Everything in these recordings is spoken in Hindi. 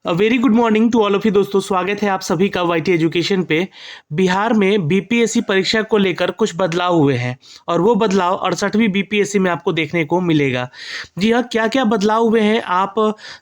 Very good morning to all of you दोस्तों। स्वागत है आप सभी का वाईटी एजुकेशन पे। बिहार में बीपीएससी परीक्षा को लेकर कुछ बदलाव हुए हैं और वो बदलाव 68वीं बीपीएससी में आपको देखने को मिलेगा। जी हाँ, क्या क्या बदलाव हुए हैं आप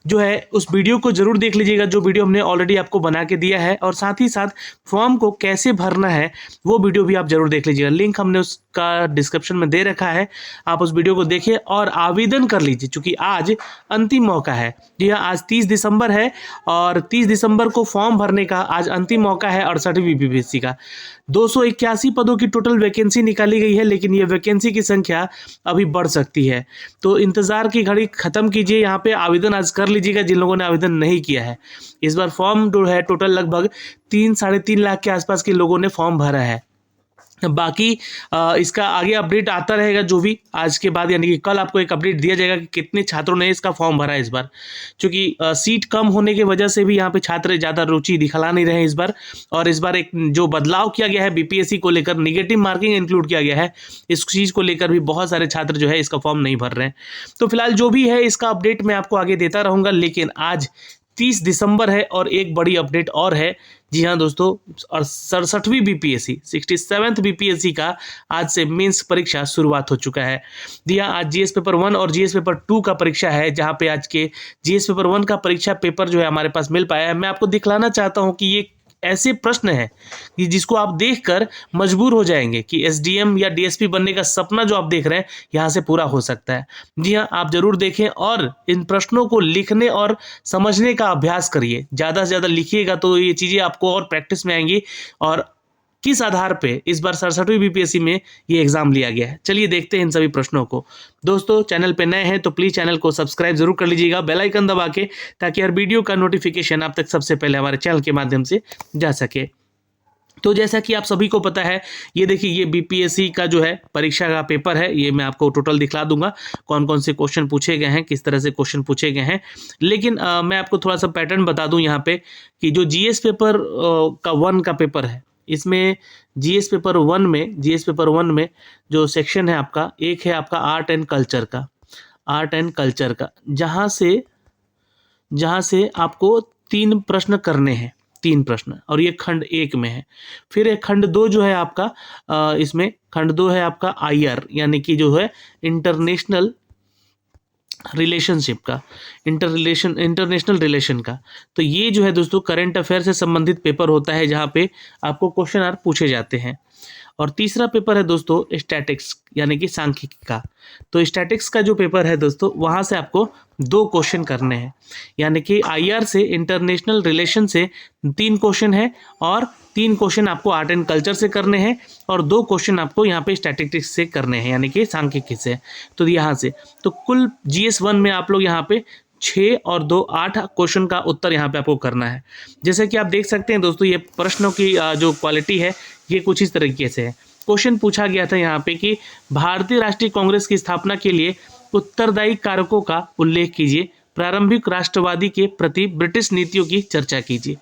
जो है उस वीडियो को जरूर देख लीजिएगा, जो वीडियो हमने ऑलरेडी आपको बना के दिया है, और साथ ही साथ फॉर्म को कैसे भरना है वो वीडियो भी आप जरूर देख लीजिएगा। लिंक हमने उसका डिस्क्रिप्शन में दे रखा है, आप उस वीडियो को देखिए और आवेदन कर लीजिए, क्योंकि आज अंतिम मौका है। जी हाँ, आज 30 दिसंबर है और 30 दिसंबर को फॉर्म भरने का आज अंतिम मौका है 68वीं बीपीएससी का। 281 पदों की टोटल वैकेंसी निकाली गई है, लेकिन ये वैकेंसी की संख्या अभी बढ़ सकती है, तो इंतजार की घड़ी खत्म कीजिए। यहाँ पे आवेदन आज कर लीजिएगा जिन लोगों ने आवेदन नहीं किया है। इस बार फॉर्म जो है टोटल लगभग 3-3.5 लाख के आसपास के लोगों ने फॉर्म भरा है। बाकी इसका आगे अपडेट आता रहेगा, जो भी आज के बाद यानी कि कल आपको एक अपडेट दिया जाएगा कि कितने छात्रों ने इसका फॉर्म भरा है इस बार, क्योंकि सीट कम होने की वजह से भी यहाँ पे छात्र ज़्यादा रुचि दिखला नहीं रहे इस बार। और इस बार एक जो बदलाव किया गया है बीपीएससी को लेकर, निगेटिव मार्किंग इंक्लूड किया गया है, इस चीज़ को लेकर भी बहुत सारे छात्र जो है इसका फॉर्म नहीं भर रहे हैं। तो फिलहाल जो भी है इसका अपडेट मैं आपको आगे देता रहूँगा, लेकिन आज 30 दिसंबर है और एक बड़ी अपडेट और है। जी हाँ दोस्तों, और 67वीं बीपीएससी 67th बीपीएससी का आज से मेंस परीक्षा शुरुआत हो चुका है। जी हाँ, आज जीएस पेपर 1 और जीएस पेपर 2 का परीक्षा है, जहाँ पे आज के जीएस पेपर 1 का परीक्षा पेपर जो है हमारे पास मिल पाया है। मैं आपको दिखलाना चाहता हूँ कि ये ऐसे प्रश्न है कि जिसको आप देखकर मजबूर हो जाएंगे कि एसडीएम या डीएसपी बनने का सपना जो आप देख रहे हैं यहाँ से पूरा हो सकता है। जी हाँ, आप जरूर देखें और इन प्रश्नों को लिखने और समझने का अभ्यास करिए। ज़्यादा से ज़्यादा लिखिएगा तो ये चीज़ें आपको और प्रैक्टिस में आएंगी। और किस आधार पे इस बार 67वीं बीपीएससी में ये एग्जाम लिया गया है, चलिए देखते हैं इन सभी प्रश्नों को। दोस्तों, चैनल पे नए हैं तो प्लीज़ चैनल को सब्सक्राइब जरूर कर लीजिएगा, बेल आइकन दबा के, ताकि हर वीडियो का नोटिफिकेशन आप तक सबसे पहले हमारे चैनल के माध्यम से जा सके। तो जैसा कि आप सभी को पता है, ये देखिए ये बीपीएससी का जो है परीक्षा का पेपर है। ये मैं आपको टोटल दिखला दूंगा कौन कौन से क्वेश्चन पूछे गए हैं, किस तरह से क्वेश्चन पूछे गए हैं। लेकिन मैं आपको थोड़ा सा पैटर्न बता दूं यहाँ पे कि जो जीएस पेपर का 1 का पेपर है, इसमें जीएस पेपर 1 में जो सेक्शन है आपका, एक है आपका आर्ट एंड कल्चर का, जहाँ से आपको 3 प्रश्न करने हैं, 3 प्रश्न, और ये खंड 1 में है। फिर एक खंड 2 जो है आपका, इसमें खंड 2 है आपका आईआर, यानी कि जो है इंटरनेशनल रिलेशन का। तो ये जो है दोस्तों करंट अफेयर से संबंधित पेपर होता है, जहाँ पे आपको क्वेश्चन आर पूछे जाते हैं। और तीसरा पेपर है दोस्तों स्टैटिक्स, यानी कि सांख्यिकी का। तो स्टैटिक्स का जो पेपर है दोस्तों, वहाँ से आपको 2 क्वेश्चन करने हैं, यानी कि आईआर से, इंटरनेशनल रिलेशन से 3 क्वेश्चन है, और 3 क्वेश्चन आपको आर्ट एंड कल्चर से करने हैं, और 2 क्वेश्चन आपको यहाँ पे स्टैटिस्टिक्स से करने हैं, यानी कि सांख्यिकी से। तो यहाँ से तो कुल जीएस 1 में आप लोग यहाँ पे 6 और 2 8 क्वेश्चन का उत्तर यहाँ पे आपको करना है। जैसे कि आप देख सकते हैं दोस्तों, ये प्रश्नों की जो क्वालिटी है ये कुछ इस तरीके से है। क्वेश्चन पूछा गया था यहाँ पे कि भारतीय राष्ट्रीय कांग्रेस की स्थापना के लिए उत्तरदायी कारकों का उल्लेख कीजिए, प्रारंभिक राष्ट्रवादी के प्रति ब्रिटिश नीतियों की चर्चा कीजिए।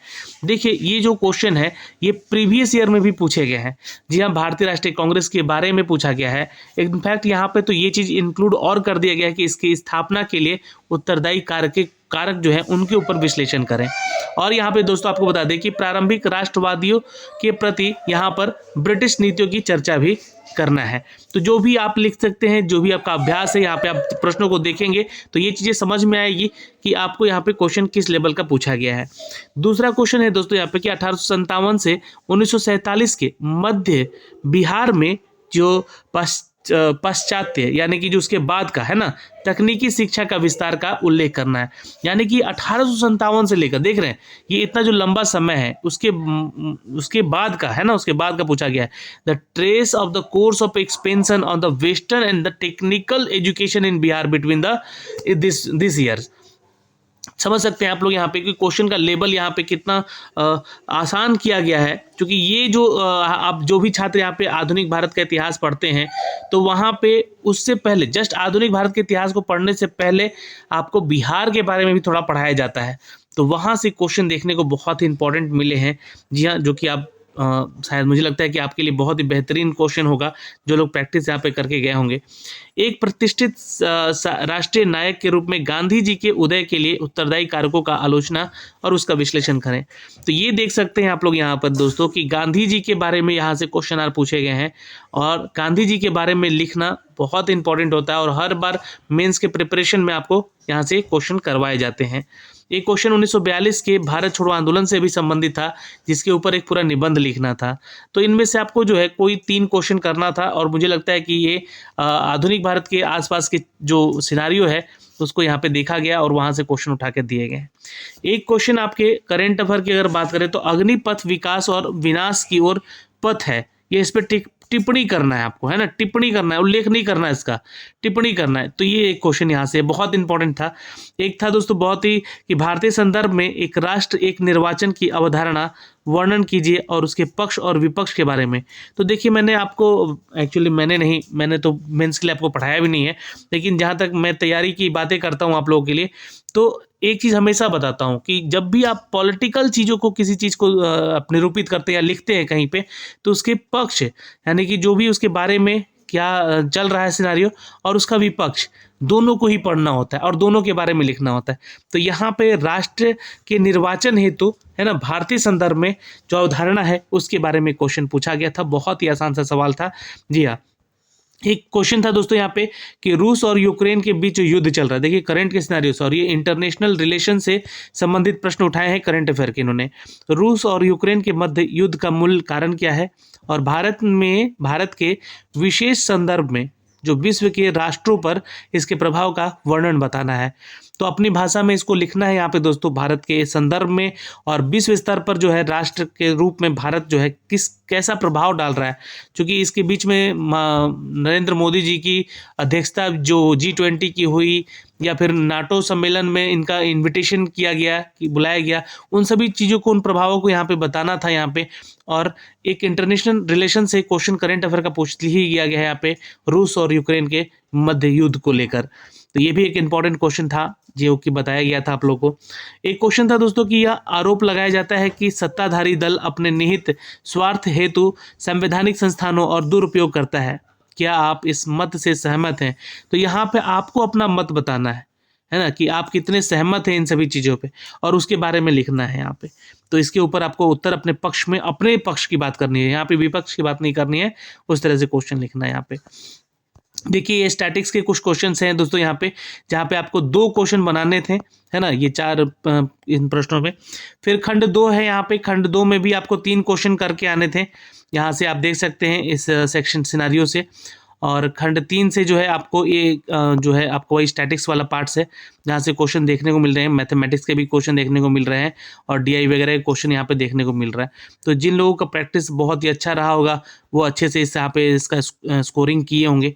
देखिए ये जो क्वेश्चन है ये प्रीवियस ईयर में भी पूछे गए हैं। जी हाँ, भारतीय राष्ट्रीय कांग्रेस के बारे में पूछा गया है। इनफैक्ट यहाँ पे तो ये चीज़ इंक्लूड और कर दिया गया है कि इसकी स्थापना के लिए उत्तरदायी कारक जो है उनके ऊपर विश्लेषण करें। और यहाँ पे दोस्तों आपको बता दें कि प्रारंभिक राष्ट्रवादियों के प्रति यहाँ पर ब्रिटिश नीतियों की चर्चा भी करना है। तो जो भी आप लिख सकते हैं, जो भी आपका अभ्यास है, यहाँ पे आप प्रश्नों को देखेंगे तो ये चीज़ें समझ में आएगी कि आपको यहाँ पे क्वेश्चन किस लेवल का पूछा गया है। दूसरा क्वेश्चन है दोस्तों यहाँ पे कि 1857 से 1947 के मध्य बिहार में जो पाश्चात्य, यानी कि जो उसके बाद का है ना, तकनीकी शिक्षा का विस्तार का उल्लेख करना है। यानी कि 1857 से लेकर, देख रहे हैं ये इतना जो लंबा समय है, उसके बाद का है ना, उसके बाद का पूछा गया है। The trace of the course of expansion on the western and the technical education in Bihar between the this years. समझ सकते हैं आप लोग यहाँ पे कि क्वेश्चन का लेवल यहाँ पे कितना आसान किया गया है, क्योंकि ये जो आप जो भी छात्र यहाँ पे आधुनिक भारत का इतिहास पढ़ते हैं, तो वहाँ पे उससे पहले जस्ट आधुनिक भारत के इतिहास को पढ़ने से पहले आपको बिहार के बारे में भी थोड़ा पढ़ाया जाता है। तो वहाँ से क्वेश्चन देखने को बहुत ही इंपॉर्टेंट मिले हैं। जी हाँ, जो कि आप शायद मुझे लगता है कि आपके लिए बहुत ही बेहतरीन क्वेश्चन होगा, जो लोग प्रैक्टिस यहाँ पे करके गए होंगे। एक प्रतिष्ठित राष्ट्रीय नायक के रूप में गांधी जी के उदय के लिए उत्तरदायी कारकों का आलोचना और उसका विश्लेषण करें। तो ये देख सकते हैं आप लोग यहाँ पर दोस्तों कि गांधी जी के बारे में यहाँ से क्वेश्चन आर पूछे गए हैं, और गांधी जी के बारे में लिखना बहुत इंपॉर्टेंट होता है, और हर बार मेंस के प्रिपरेशन में आपको यहाँ से क्वेश्चन करवाए जाते हैं। एक क्वेश्चन 1942 के भारत छोड़ो आंदोलन से भी संबंधित था, जिसके ऊपर एक पूरा निबंध लिखना था। तो इनमें से आपको जो है कोई 3 क्वेश्चन करना था, और मुझे लगता है कि ये आधुनिक भारत के आसपास के जो सिनारियो है उसको यहाँ पे देखा गया और वहाँ से क्वेश्चन उठा के दिए गए। एक क्वेश्चन आपके करंट अफेयर की अगर बात करें तो अग्निपथ विकास और विनाश की ओर पथ है, ये इस पर टिप्पणी करना है आपको, है ना, टिप्पणी करना है, उल्लेख नहीं करना है, इसका टिप्पणी करना है। तो ये एक क्वेश्चन यहाँ से बहुत इंपॉर्टेंट था। एक था दोस्तों बहुत ही कि भारतीय संदर्भ में एक राष्ट्र एक निर्वाचन की अवधारणा वर्णन कीजिए और उसके पक्ष और विपक्ष के बारे में। तो देखिए मैंने आपको एक्चुअली मैंने तो मेंस के लिए आपको पढ़ाया भी नहीं है, लेकिन जहाँ तक मैं तैयारी की बातें करता हूँ आप लोगों के लिए, तो एक चीज़ हमेशा बताता हूँ कि जब भी आप पॉलिटिकल चीज़ों को किसी चीज़ को निरूपित करते हैं या लिखते हैं कहीं पे, तो उसके पक्ष यानी कि जो भी उसके बारे में क्या चल रहा है सिनारियो और उसका विपक्ष, दोनों को ही पढ़ना होता है और दोनों के बारे में लिखना होता है। तो यहाँ पे राष्ट्र के निर्वाचन हेतु, है ना, भारतीय संदर्भ में जो अवधारणा है उसके बारे में क्वेश्चन पूछा गया था। बहुत ही आसान सा सवाल था। जी हाँ, एक क्वेश्चन था दोस्तों यहाँ पे कि रूस और यूक्रेन के बीच जो युद्ध चल रहा है, देखिए करंट के सिनारियो से और ये इंटरनेशनल रिलेशन से संबंधित प्रश्न उठाए हैं करंट अफेयर के इन्होंने। रूस और यूक्रेन के मध्य युद्ध का मूल कारण क्या है, और भारत के विशेष संदर्भ में जो विश्व के राष्ट्रों पर इसके प्रभाव का वर्णन बताना है। तो अपनी भाषा में इसको लिखना है यहाँ पे दोस्तों, भारत के संदर्भ में और विश्व स्तर पर जो है राष्ट्र के रूप में भारत जो है कैसा प्रभाव डाल रहा है। क्योंकि इसके बीच में नरेंद्र मोदी जी की अध्यक्षता जो G20 की हुई, या फिर नाटो सम्मेलन में इनका इन्विटेशन किया गया कि बुलाया गया, उन सभी चीज़ों को, उन प्रभावों को यहाँ पे बताना था यहाँ पे। और एक इंटरनेशनल रिलेशन से क्वेश्चन करंट अफेयर का पूछ ही गया है यहाँ पे, रूस और यूक्रेन के मध्य युद्ध को लेकर। तो ये भी एक इम्पॉर्टेंट क्वेश्चन था जो कि बताया गया था आप लोगों को। एक क्वेश्चन था दोस्तों कि यह आरोप लगाया जाता है कि सत्ताधारी दल अपने निहित स्वार्थ हेतु संवैधानिक संस्थानों और दुरुपयोग करता है। क्या आप इस मत से सहमत हैं? तो यहाँ पे आपको अपना मत बताना है ना, कि आप कितने सहमत हैं इन सभी चीज़ों पे, और उसके बारे में लिखना है यहाँ पे। तो इसके ऊपर आपको उत्तर अपने पक्ष में, अपने पक्ष की बात करनी है, यहाँ पे विपक्ष की बात नहीं करनी है। उस तरह से क्वेश्चन लिखना है यहाँ पे। देखिए ये स्टैटिक्स के कुछ क्वेश्चंस हैं दोस्तों यहाँ पे, जहाँ पे आपको 2 क्वेश्चन बनाने थे, है ना, ये 4 इन प्रश्नों में। फिर खंड 2 है यहाँ पे, खंड 2 में भी आपको 3 क्वेश्चन करके आने थे, यहाँ से आप देख सकते हैं इस सेक्शन सिनारियो से। और खंड 3 से जो है आपको ये जो है आपको वही स्टैटिक्स वाला पार्ट्स है, जहाँ से क्वेश्चन देखने को मिल रहे हैं। मैथमेटिक्स के भी क्वेश्चन देखने को मिल रहे हैं और DI वगैरह के क्वेश्चन यहाँ पे देखने को मिल रहा है। तो जिन लोगों का प्रैक्टिस बहुत ही अच्छा रहा होगा वो अच्छे से यहाँ पे इसका स्कोरिंग किए होंगे।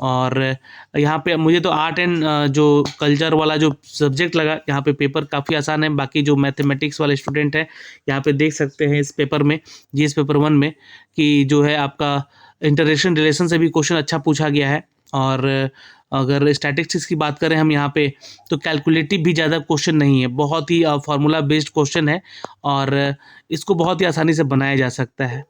और यहाँ पे मुझे तो आर्ट एंड जो कल्चर वाला जो सब्जेक्ट लगा, यहाँ पे पेपर काफ़ी आसान है। बाकी जो मैथमेटिक्स वाले स्टूडेंट हैं यहाँ पे देख सकते हैं इस पेपर में, GS पेपर 1 में, कि जो है आपका इंटरनेशनल रिलेशन से भी क्वेश्चन अच्छा पूछा गया है। और अगर स्टैटिस्टिक्स की बात करें हम यहाँ पे, तो कैलकुलेटिव भी ज़्यादा क्वेश्चन नहीं है, बहुत ही फार्मूला बेस्ड क्वेश्चन है और इसको बहुत ही आसानी से बनाया जा सकता है।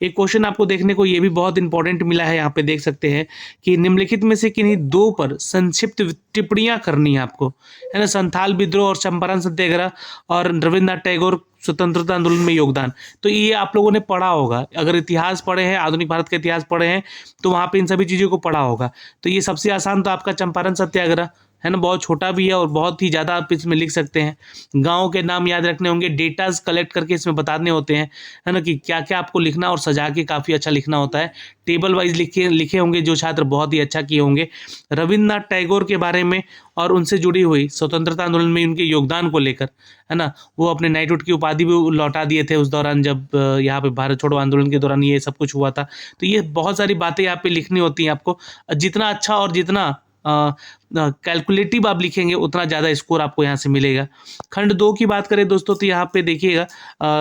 एक क्वेश्चन आपको देखने को ये भी बहुत इंपॉर्टेंट मिला है, यहाँ पे देख सकते हैं कि निम्नलिखित में से किन्हीं 2 पर संक्षिप्त टिप्पणियाँ करनी है आपको, है ना, संथाल विद्रोह और चंपारण सत्याग्रह और रविन्द्रनाथ टैगोर स्वतंत्रता आंदोलन में योगदान। तो ये आप लोगों ने पढ़ा होगा, अगर इतिहास पढ़े हैं, आधुनिक भारत का इतिहास पढ़े हैं, तो वहाँ पे इन सभी चीज़ों को पढ़ा होगा। तो ये सबसे आसान तो आपका चंपारण सत्याग्रह है ना, बहुत छोटा भी है और बहुत ही ज़्यादा आप इसमें लिख सकते हैं। गाँव के नाम याद रखने होंगे, डेटाज कलेक्ट करके इसमें बताने होते हैं, है ना, कि क्या क्या आपको लिखना, और सजा के काफ़ी अच्छा लिखना होता है। टेबल वाइज लिखे होंगे जो छात्र बहुत ही अच्छा किए होंगे। रविन्द्रनाथ टैगोर के बारे में और उनसे जुड़ी हुई स्वतंत्रता आंदोलन में उनके योगदान को लेकर, है ना, वो अपने नाइटहुड की उपाधि भी लौटा दिए थे उस दौरान, जब यहाँ पे भारत छोड़ो आंदोलन के दौरान ये सब कुछ हुआ था। तो ये बहुत सारी बातें यहाँ पे लिखनी होती हैं आपको। जितना अच्छा और जितना कैलकुलेटिव आप लिखेंगे उतना ज़्यादा स्कोर आपको यहाँ से मिलेगा। खंड 2 की बात करें दोस्तों, तो यहाँ पे देखिएगा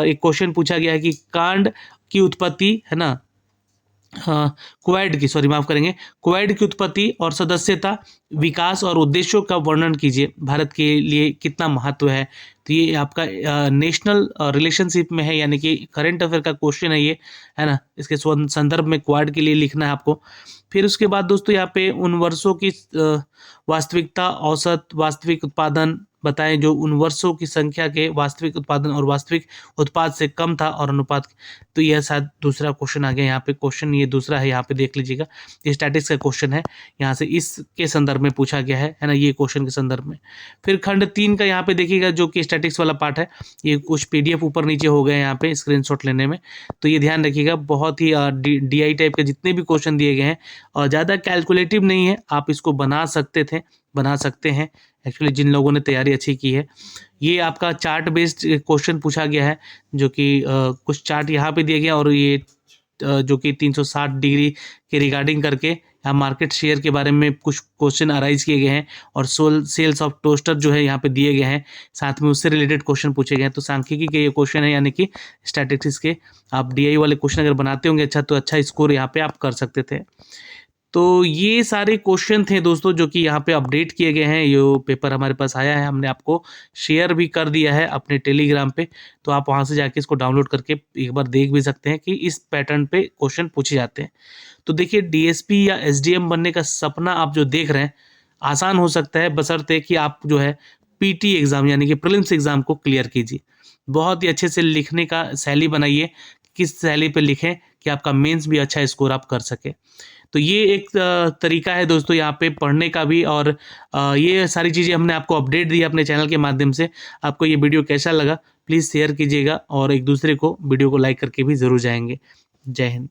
एक क्वेश्चन पूछा गया है कि कांड की उत्पत्ति, है ना, क्वैड की उत्पत्ति और सदस्यता, विकास और उद्देश्यों का वर्णन कीजिए, भारत के लिए कितना महत्व है। तो तो ये आपका नेशनल रिलेशनशिप में है, यानी कि करंट अफेयर का क्वेश्चन है ये, है ना। इसके संदर्भ में क्वाड के लिए लिखना है आपको। फिर उसके बाद दोस्तों यहाँ पे उन वर्षों की वास्तविकता, औसत वास्तविक उत्पादन बताएं जो उन वर्षों की संख्या के वास्तविक उत्पादन और वास्तविक उत्पाद से कम था और अनुपात। तो यह शायद दूसरा क्वेश्चन आ गया यहाँ पे। क्वेश्चन ये दूसरा है, यहाँ पे देख लीजिएगा, ये स्टैटिस्टिक्स का क्वेश्चन है, यहाँ से इसके संदर्भ में पूछा गया है ना, ये क्वेश्चन के संदर्भ में। फिर खंड 3 का यहाँ पे देखिएगा जो कि स्टैटिक्स वाला पार्ट है, ये कुछ PDF ऊपर नीचे हो गए यहाँ पे स्क्रीनशॉट लेने में, तो ये ध्यान रखिएगा। बहुत ही DI टाइप के जितने भी क्वेश्चन दिए गए हैं और ज़्यादा कैलकुलेटिव नहीं है, आप इसको बना सकते हैं एक्चुअली जिन लोगों ने तैयारी अच्छी की है। ये आपका चार्ट बेस्ड क्वेश्चन पूछा गया है, जो कि कुछ चार्ट यहाँ पे दिए गए और ये जो कि 360 डिग्री के रिगार्डिंग करके यहाँ मार्केट शेयर के बारे में कुछ क्वेश्चन अराइज किए गए हैं और सेल्स ऑफ टोस्टर जो है यहाँ पे दिए गए हैं, साथ में उससे रिलेटेड क्वेश्चन पूछे गए हैं। तो सांख्यिकी के ये क्वेश्चन है, यानी कि स्टैटिस्टिक्स के आप DI वाले क्वेश्चन अगर बनाते होंगे अच्छा, तो अच्छा स्कोर यहाँ पे आप कर सकते थे। तो ये सारे क्वेश्चन थे दोस्तों जो कि यहाँ पे अपडेट किए गए हैं। ये पेपर हमारे पास आया है, हमने आपको शेयर भी कर दिया है अपने टेलीग्राम पे, तो आप वहाँ से जाके इसको डाउनलोड करके एक बार देख भी सकते हैं कि इस पैटर्न पे क्वेश्चन पूछे जाते हैं। तो देखिए, DSP या SDM बनने का सपना आप जो देख रहे हैं आसान हो सकता है, बशर्ते कि आप जो है PT एग्ज़ाम यानी कि प्रीलिम्स एग्ज़ाम को क्लियर कीजिए। बहुत ही अच्छे से लिखने का शैली बनाइए, किस शैली पे लिखें कि आपका मेंस भी अच्छा स्कोर आप कर सके। तो ये एक तरीका है दोस्तों यहाँ पे पढ़ने का भी, और ये सारी चीज़ें हमने आपको अपडेट दी अपने चैनल के माध्यम से। आपको ये वीडियो कैसा लगा प्लीज़ शेयर कीजिएगा और एक दूसरे को वीडियो को लाइक करके भी ज़रूर जाएंगे। जय हिंद।